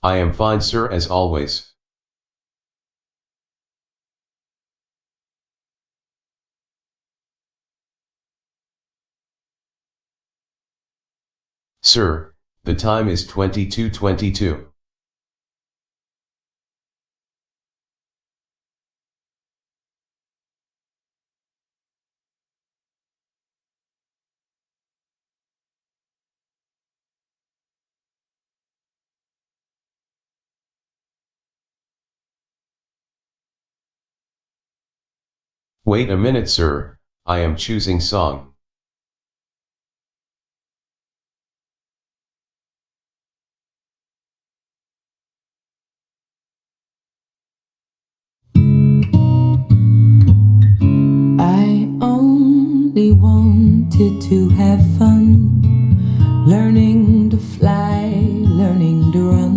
I am fine, sir, as always. Sir, the time is 22:22. Wait a minute, sir, I am choosing song. I only wanted to have fun, learning to fly, learning to run.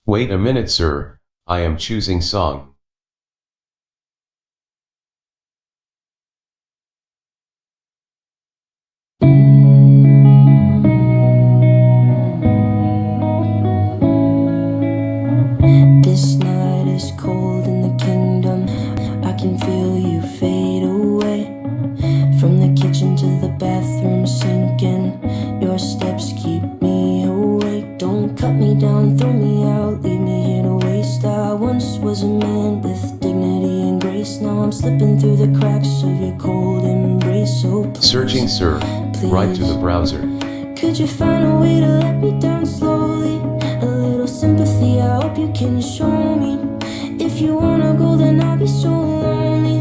Wait a minute, sir, I am choosing song. This night is cold in the kingdom. I can feel you fade away. From the kitchen to the bathroom sinking, your steps keep me awake. Don't cut me down, throw me out, leave me here to waste. I once was a man with dignity and grace. Now I'm slipping through the cracks of your cold embrace. So please, Searching, sir, right to the browser. could you find a way to let me down slowly? A little sympathy, I hope you can show me. If you wanna go, then I'll be so lonely.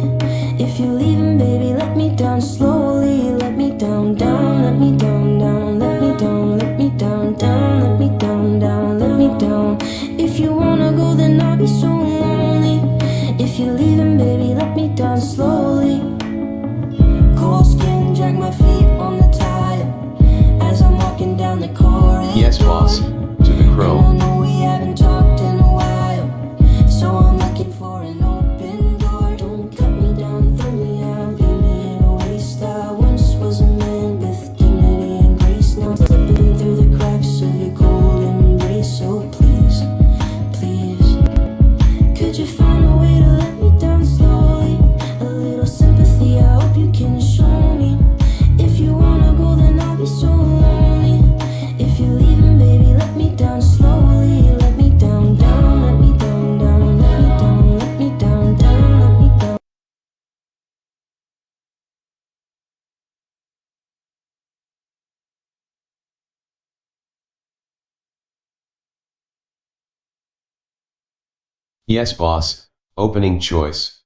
If you're leaving, baby, let me down slowly. Let me down, down, let me down, down, let me down, let me down, down, let me down, down, let me down. If you wanna go, then I'll be so lonely. If you're leaving, baby, let me down slowly. Cold skin, drag my feet on the tile as I'm walking down the corridor. Yes, boss, to the crow. And I know we haven't talked in a while, so I'm looking for an open door. Don't cut me down, throw me out, leave me in a waste. I once was a man with dignity and grace. Now I'm slipping through the cracks of your cold embrace. So please, please, could you find a way to let me down slowly? A little sympathy, I hope you can show me. If you wanna go, then I'll be so lonely. If you're leaving, baby, let me down slowly. Let me down, down, let me down, down, let me down, let me down, down, let me down. Yes, boss, opening choice.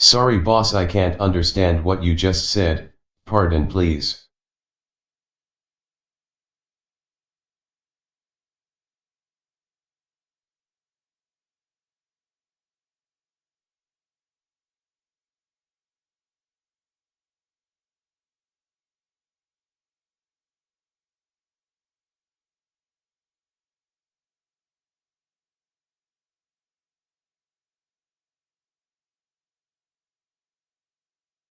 Sorry, boss, I can't understand what you just said, pardon please.